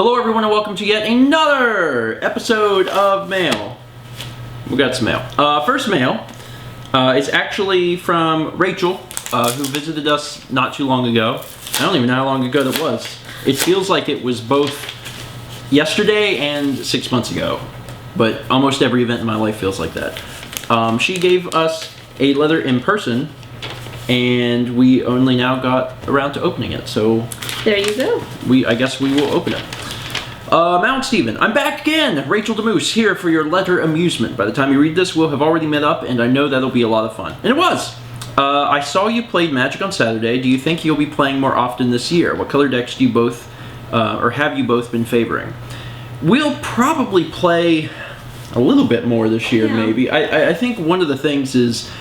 Hello everyone and welcome to yet another episode of Mail. We got some mail. First mail is actually from Rachel, who visited us not too long ago. I don't even know how long ago that was. It feels like it was both yesterday and 6 months ago, but almost every event in my life feels like that. She gave us a letter in person, and we only now got around to opening it, so there you go. I guess we will open it. Mount Stephen, I'm back again! Rachel DeMoose here for your letter amusement. By the time you read this, we'll have already met up, and I know that'll be a lot of fun. And it was! I saw you played Magic on Saturday. Do you think you'll be playing more often this year? What color decks do you both, or have you both been favoring? We'll probably play a little bit more this year, maybe. I think one of the things is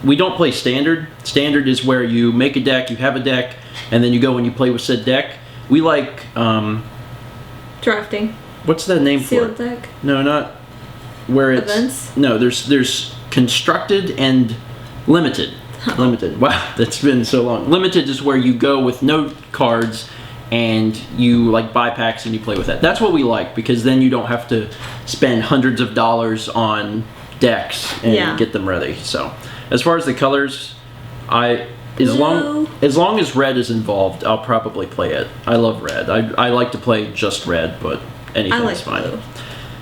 we don't play Standard. Standard is where you make a deck, you have a deck, and then you go and you play with said deck. We like, drafting. What's that name Sealed for? deck? No, not where it's... Events? No, there's constructed and limited. Limited. Wow, that's been so long. Limited is where you go with no cards and you like buy packs and you play with that. That's what we like, because then you don't have to spend hundreds of dollars on decks and get them ready. So, as far as the colors, as long as red is involved, I'll probably play it. I love red. I like to play just red, but anything's fine. Blue.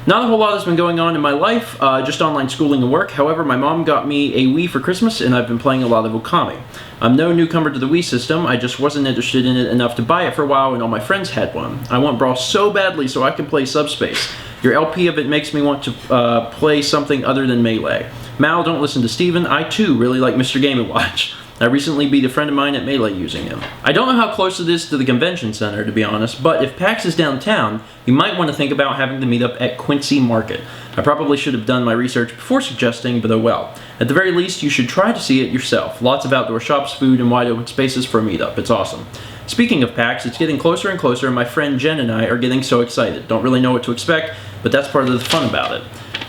Not a whole lot has been going on in my life, just online schooling and work. However, my mom got me a Wii for Christmas, and I've been playing a lot of Okami. I'm no newcomer to the Wii system. I just wasn't interested in it enough to buy it for a while, and all my friends had one. I want Brawl so badly so I can play Subspace. Your LP of it makes me want to play something other than Melee. Mal, don't listen to Steven. I, too, really like Mr. Game & Watch. I recently beat a friend of mine at Melee using him. I don't know how close it is to the convention center, to be honest, but if PAX is downtown, you might want to think about having the meetup at Quincy Market. I probably should have done my research before suggesting, but oh well. At the very least, you should try to see it yourself. Lots of outdoor shops, food, and wide open spaces for a meetup. It's awesome. Speaking of PAX, it's getting closer and closer, and my friend Jen and I are getting so excited. Don't really know what to expect, but that's part of the fun about it.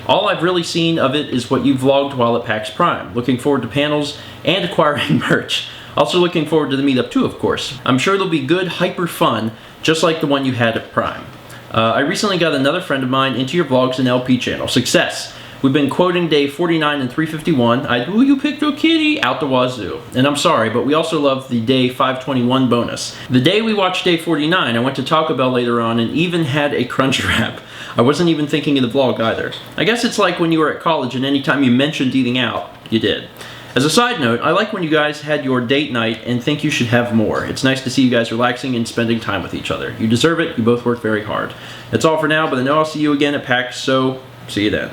All I've really seen of it is what you vlogged while at PAX Prime. Looking forward to panels and acquiring merch. Also looking forward to the meetup too, of course. I'm sure there'll be good, hyper fun, just like the one you had at Prime. I recently got another friend of mine into your vlogs and LP channel. Success! We've been quoting day 49 and 351, ooh, you picked a kitty, out the wazoo. And I'm sorry, but we also love the day 521 bonus. The day we watched day 49, I went to Taco Bell later on and even had a crunch wrap. I wasn't even thinking of the vlog either. I guess it's like when you were at college and anytime you mentioned eating out, you did. As a side note, I like when you guys had your date night and think you should have more. It's nice to see you guys relaxing and spending time with each other. You deserve it, you both work very hard. That's all for now, but I know I'll see you again at PAX, so see you then.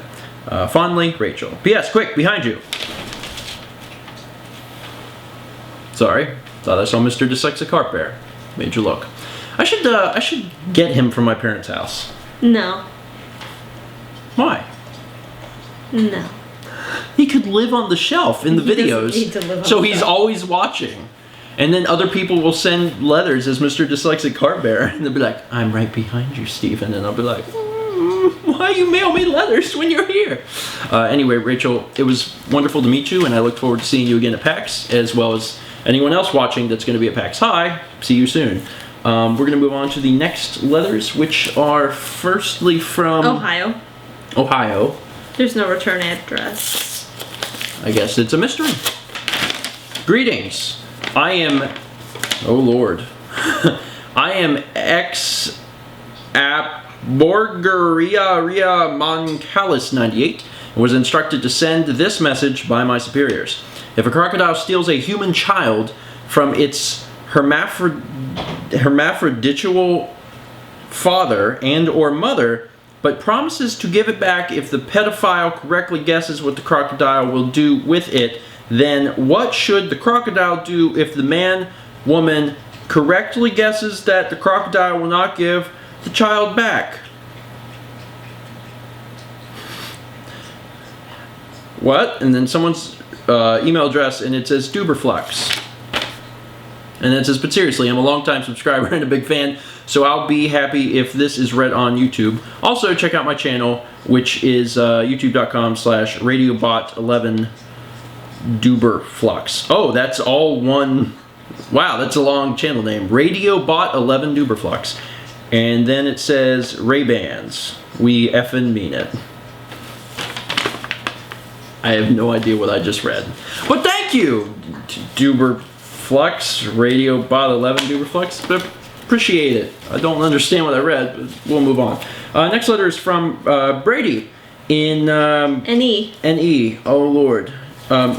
Fondly, Rachel. P.S. Quick, behind you. Sorry, thought I saw Mr. Dyslexic Carp Bear. Made you look. I should get him from my parents' house. No. Why? No. He could live on the shelf in the videos, so he's always watching. And then other people will send letters as Mr. Dyslexic Carp Bear, and they'll be like, I'm right behind you, Stephen. And I'll be like, why you mail me letters when you're here? Anyway, Rachel, it was wonderful to meet you, and I look forward to seeing you again at PAX, as well as anyone else watching that's going to be at PAX. Hi, see you soon. We're going to move on to the next letters, which are firstly from... Ohio. There's no return address. I guess it's a mystery. Greetings. I am... Oh, Lord. I am Borgeria Moncalis 98 and was instructed to send this message by my superiors. If a crocodile steals a human child from its hermaphroditual father and or mother, but promises to give it back if the pedophile correctly guesses what the crocodile will do with it, then what should the crocodile do if the woman correctly guesses that the crocodile will not give the child back? What? And then someone's email address, and it says Dooberflux. And then it says, but seriously, I'm a longtime subscriber and a big fan, so I'll be happy if this is read on YouTube. Also, check out my channel, which is youtube.com/radiobot11 Dooberflux. Oh, that's all one... Wow, that's a long channel name. Radiobot11 Dooberflux. And then it says Ray-Bans. We effing mean it. I have no idea what I just read. But thank you, Dooberflux, Radio Bot 11 Dooberflux. Appreciate it. I don't understand what I read, but we'll move on. Next letter is from Brady in NE. NE. Oh Lord,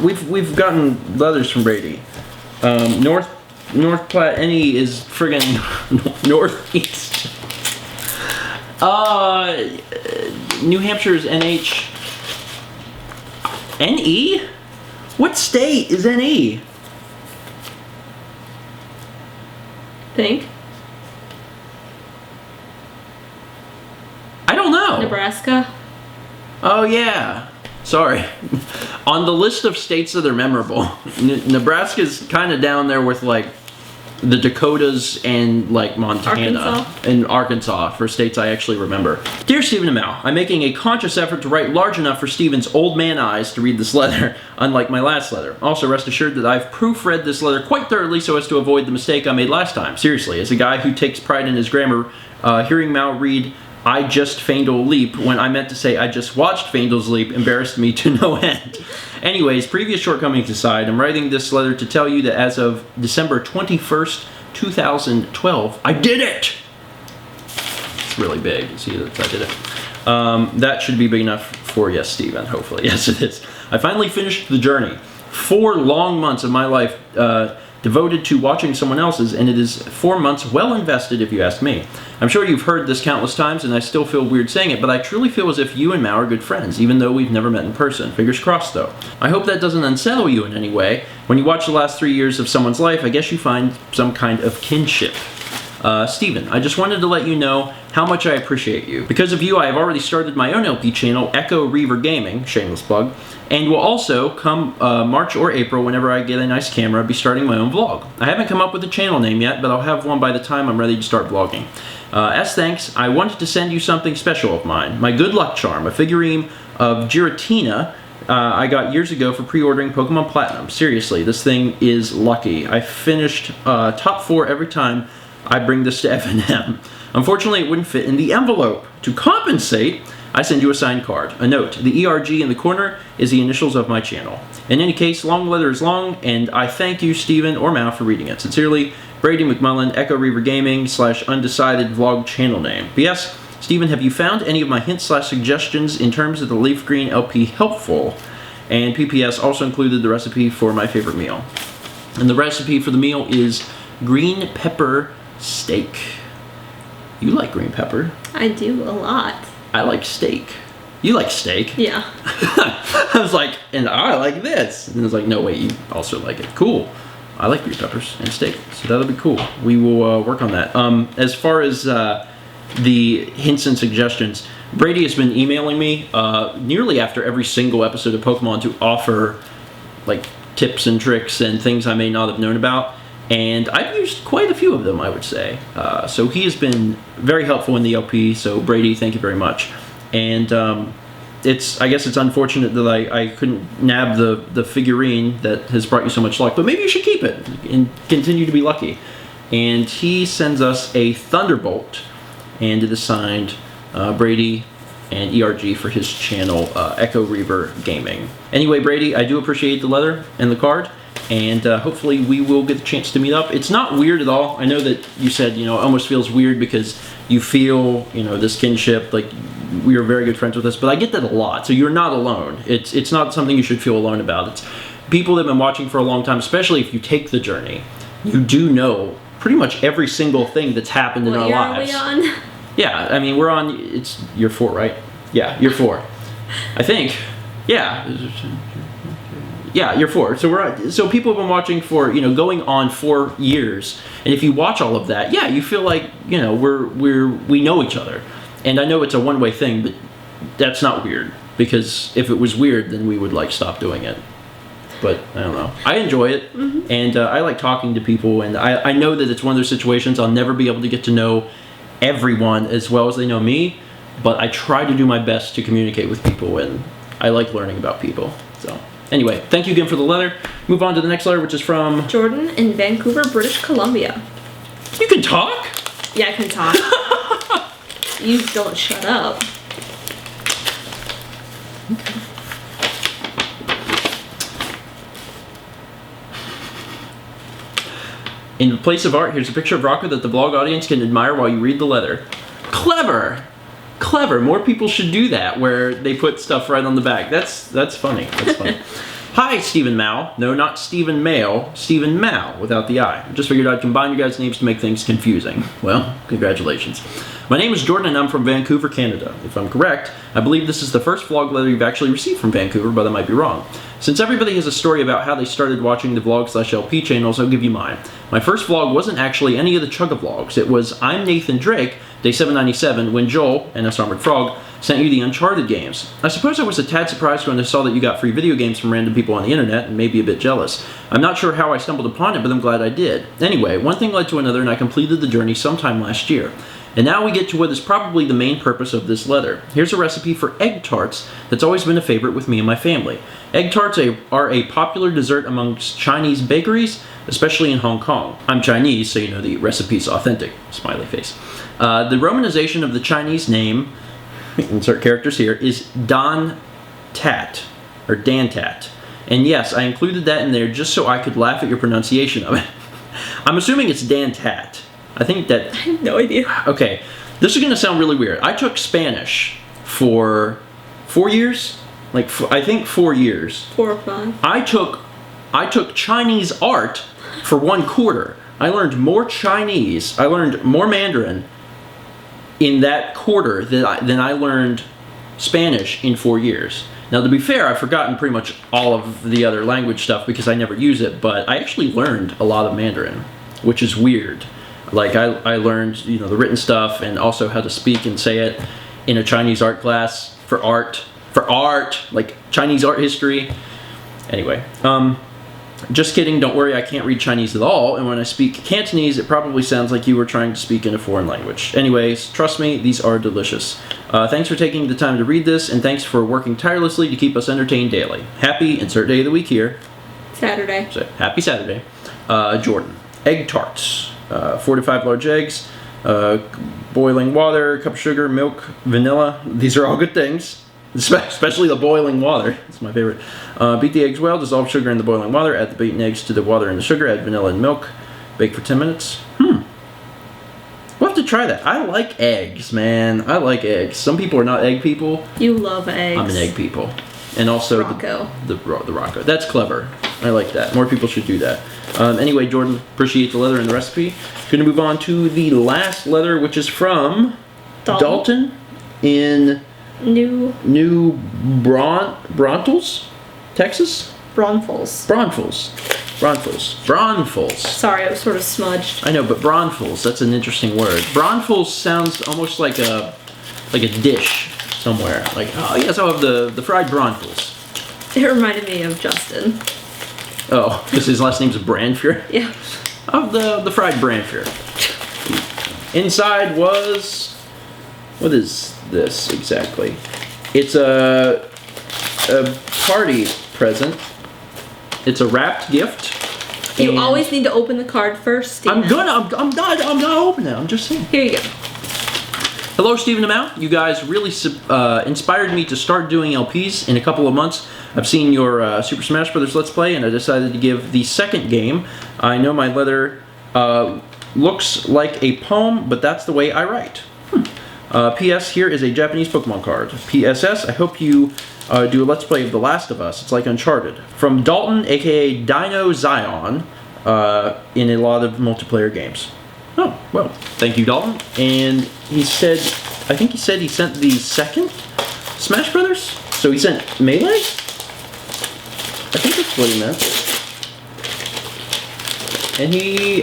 we've gotten letters from Brady. North Platte NE is friggin' northeast. New Hampshire is NH. NE? What state is NE? Think. I don't know. Nebraska. Oh yeah. Sorry. On the list of states that are memorable, Nebraska's kind of down there with like the Dakotas and like Montana and Arkansas for states I actually remember. Dear StephenMail, I'm making a conscious effort to write large enough for Stephen's old man eyes to read this letter, unlike my last letter. Also rest assured that I've proofread this letter quite thoroughly so as to avoid the mistake I made last time. Seriously, as a guy who takes pride in his grammar, hearing Mal read I just Faendal Leap when I meant to say I just watched Faendal's Leap embarrassed me to no end. Anyways, previous shortcomings aside, I'm writing this letter to tell you that as of December 21st, 2012, I did it! It's really big. See that I did it. That should be big enough for yes, Stephen, hopefully. Yes, it is. I finally finished the journey. 4 long months of my life devoted to watching someone else's, and it is 4 months well invested if you ask me. I'm sure you've heard this countless times, and I still feel weird saying it, but I truly feel as if you and Mao are good friends, even though we've never met in person. Fingers crossed, though. I hope that doesn't unsettle you in any way. When you watch the last 3 years of someone's life, I guess you find some kind of kinship. Stephen, I just wanted to let you know how much I appreciate you. Because of you, I have already started my own LP channel, Echo Reaver Gaming, shameless plug, and will also, come March or April, whenever I get a nice camera, be starting my own vlog. I haven't come up with a channel name yet, but I'll have one by the time I'm ready to start vlogging. As thanks, I wanted to send you something special of mine, my good luck charm, a figurine of Giratina I got years ago for pre-ordering Pokemon Platinum. Seriously, this thing is lucky. I finished top 4 every time I bring this to F&M. Unfortunately, it wouldn't fit in the envelope. To compensate, I send you a signed card. A note, the ERG in the corner is the initials of my channel. In any case, long letter is long, and I thank you, Stephen or Mal, for reading it. Sincerely, Brady McMullen, Echo Reaver Gaming / undecided vlog channel name. P.S. Stephen, have you found any of my hints / suggestions in terms of the leaf green LP helpful? And PPS also included the recipe for my favorite meal. And the recipe for the meal is green pepper steak. You like green pepper. I do a lot. I like steak. You like steak? Yeah. I was like, and I like this. And I was like, no, wait, you also like it. Cool. I like green peppers and steak, so that'll be cool. We will work on that. As far as the hints and suggestions, Brady has been emailing me nearly after every single episode of Pokemon to offer like tips and tricks and things I may not have known about. And I've used quite a few of them, I would say. So he has been very helpful in the LP, so Brady, thank you very much. And I guess it's unfortunate that I couldn't nab the figurine that has brought you so much luck, but maybe you should keep it and continue to be lucky. And he sends us a Thunderbolt, and it is signed Brady and ERG for his channel, Echo Reaver Gaming. Anyway, Brady, I do appreciate the letter and the card. And hopefully we will get the chance to meet up. It's not weird at all. I know that you said, it almost feels weird because you feel, this kinship, like we are very good friends with us, but I get that a lot. So you're not alone. It's not something you should feel alone about. It's people that have been watching for a long time, especially if you take the journey. You do know pretty much every single thing that's happened in our lives. What year are we on? Yeah, I mean, we're on, it's year 4, right? Yeah, year 4. I think. Yeah. Yeah, year 4. So people have been watching for going on 4 years, and if you watch all of that, yeah, you feel like we know each other. And I know it's a one-way thing, but that's not weird, because if it was weird, then we would stop doing it. But I don't know. I enjoy it, and I like talking to people, and I know that it's one of those situations I'll never be able to get to know everyone as well as they know me, but I try to do my best to communicate with people, and I like learning about people. So. Anyway, thank you again for the letter. Move on to the next letter, which is from Jordan in Vancouver, British Columbia. You can talk? Yeah, I can talk. You don't shut up. In place of art, here's a picture of Rocco that the vlog audience can admire while you read the letter. Clever! Clever. More people should do that, where they put stuff right on the back. That's funny. That's funny. Hi, StephenMail. No, not StephenMail. StephenMail, without the I. Just figured I'd combine your guys' names to make things confusing. Well, congratulations. My name is Jordan and I'm from Vancouver, Canada. If I'm correct, I believe this is the first vlog letter you've actually received from Vancouver, but I might be wrong. Since everybody has a story about how they started watching the vlog/LP channels, I'll give you mine. My first vlog wasn't actually any of the Chugga vlogs. It was I'm Nathan Drake, day 797, when Joel, NS Armored Frog, sent you the Uncharted games. I suppose I was a tad surprised when I saw that you got free video games from random people on the internet, and maybe a bit jealous. I'm not sure how I stumbled upon it, but I'm glad I did. Anyway, one thing led to another and I completed the journey sometime last year. And now we get to what is probably the main purpose of this letter. Here's a recipe for egg tarts that's always been a favorite with me and my family. Egg tarts are a popular dessert amongst Chinese bakeries, especially in Hong Kong. I'm Chinese, so you know the recipe's authentic. Smiley face. The romanization of the Chinese name, insert characters here, is Dan Tat, or Dan Tat. And yes, I included that in there just so I could laugh at your pronunciation of it. I'm assuming it's Dan Tat. I think that... I have no idea. Okay, this is going to sound really weird. I took Spanish for 4 years? I think 4 years. 4 or 5. I took Chinese art for 1 quarter. I learned more Chinese, I learned more Mandarin in that quarter than I learned Spanish in 4 years. Now, to be fair, I've forgotten pretty much all of the other language stuff because I never use it, but I actually learned a lot of Mandarin, which is weird. Like, I learned, you know, the written stuff and also how to speak and say it in a Chinese art class for art, like Chinese art history. Anyway, just kidding, don't worry, I can't read Chinese at all, and when I speak Cantonese, it probably sounds like you were trying to speak in a foreign language. Anyways, trust me, these are delicious. Thanks for taking the time to read this, and thanks for working tirelessly to keep us entertained daily. Happy insert day of the week here. Saturday. So, happy Saturday. Jordan. Egg tarts. 4 to 5 large eggs, boiling water, cup of sugar, milk, vanilla. These are all good things, especially the boiling water. It's my favorite. Beat the eggs well, dissolve sugar in the boiling water, add the beaten eggs to the water and the sugar, add vanilla and milk, bake for 10 minutes. We'll have to try that. I like eggs, man. I like eggs. Some people are not egg people. You love eggs. I'm an egg people. And also Rocco. The Rocco. That's clever. I like that. More people should do that. Anyway, Jordan, appreciate the letter and the recipe. Going to move on to the last letter, which is from Dalton in New Braunfels, Texas? Braunfels. Sorry, I was sort of smudged. I know, but Braunfels, that's an interesting word. Braunfels sounds almost like a dish somewhere. Like, oh yes, I'll have the fried Braunfels. It reminded me of Justin. Oh, because his last name's Branfjord? Yeah. Of the fried Branfjord. Inside was... What is this exactly? It's a party present. It's a wrapped gift. You always need to open the card first, Stephen. I'm not opening it. I'm just saying. Here you go. Hello, StephenMail. You guys really inspired me to start doing LPs in a couple of months. I've seen your Super Smash Bros. Let's Play, and I decided to give the second game. I know my letter looks like a poem, but that's the way I write. P.S. Here is a Japanese Pokemon card. P.S.S. I hope you do a Let's Play of The Last of Us. It's like Uncharted. From Dalton, a.k.a. Dino Zion, in a lot of multiplayer games. Oh, well, thank you, Dalton. And he said, I think he said he sent the second Smash Brothers? So he sent Melee? I think that's what he meant. And he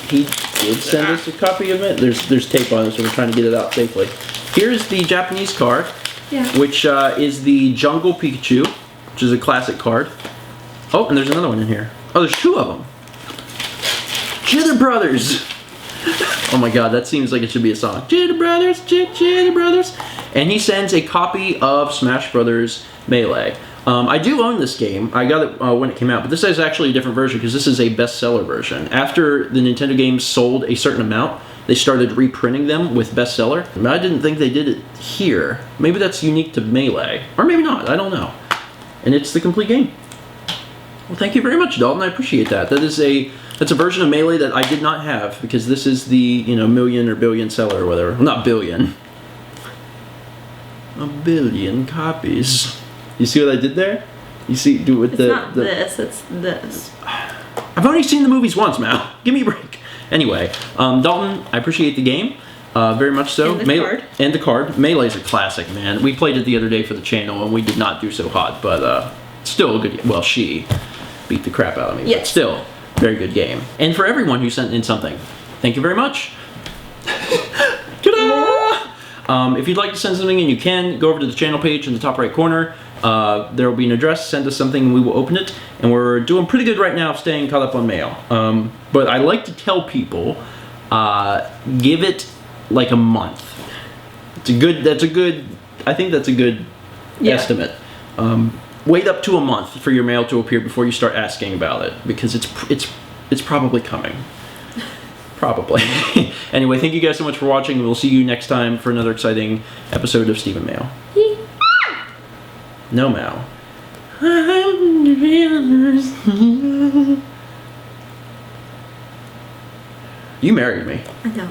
did send us a copy of it. There's tape on it, so we're trying to get it out safely. Here's the Japanese card, which is the Jungle Pikachu, which is a classic card. Oh, and there's another one in here. Oh, there's 2 of them. Jitter Brothers! Oh my god, that seems like it should be a song. Jitter Brothers, Jitter Brothers. And he sends a copy of Smash Brothers Melee. I do own this game. I got it when it came out, but this is actually a different version because this is a bestseller version. After the Nintendo games sold a certain amount, they started reprinting them with bestseller. I didn't think they did it here. Maybe that's unique to Melee, or maybe not. I don't know. And it's the complete game. Well, thank you very much, Dalton. I appreciate that. That's a version of Melee that I did not have, because this is the million or billion seller or whatever. Well, not billion. A billion copies. You see what I did there? You see, do with it's not this. It's this. I've only seen the movies once, Mal. Give me a break. Anyway, Dalton, I appreciate the game. Very much so. And the card. And the card. Melee's a classic, man. We played it the other day for the channel, and we did not do so hot, but still a good game. Well, she beat the crap out of me. Yes. But still, very good game. And for everyone who sent in something, thank you very much. Ta-da! If you'd like to send something in, you can. Go over to the channel page in the top right corner. There will be an address. Send us something and we will open it. And we're doing pretty good right now of staying caught up on mail. But I like to tell people, give it like a month. I think that's a good estimate. Wait up to a month for your mail to appear before you start asking about it, because it's probably coming. Probably. Anyway, thank you guys so much for watching. We'll see you next time for another exciting episode of StephenMail. No, Mal. You married me. I know.